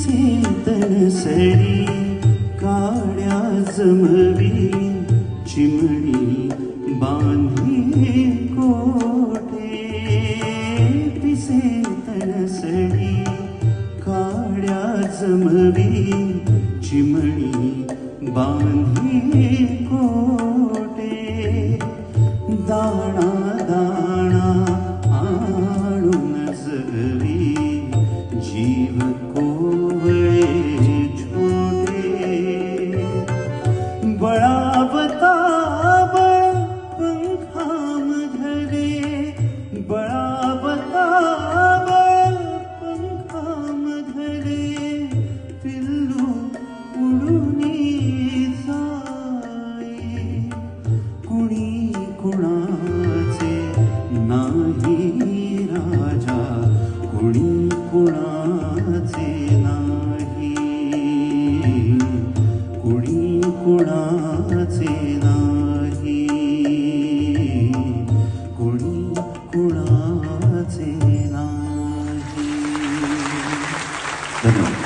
पिसे तणसरी काड्या जमवी चिमणी बांधी कोठे पिसे तणसरी काड्या जमवी चिमणी बांधी कोठे दाणा दाणा आणून जगवी जीव कोवळे छोटे बळावता बळ पंखाम धरे बळावता बळ पंखाम धरे पिल्लू उडूनी जाई कुणी कुणाचे नाही राजा कुणी कुणाचे नाही कुणी कुणाचे नाही कुणी कुणाचे नाही. धन्यवाद.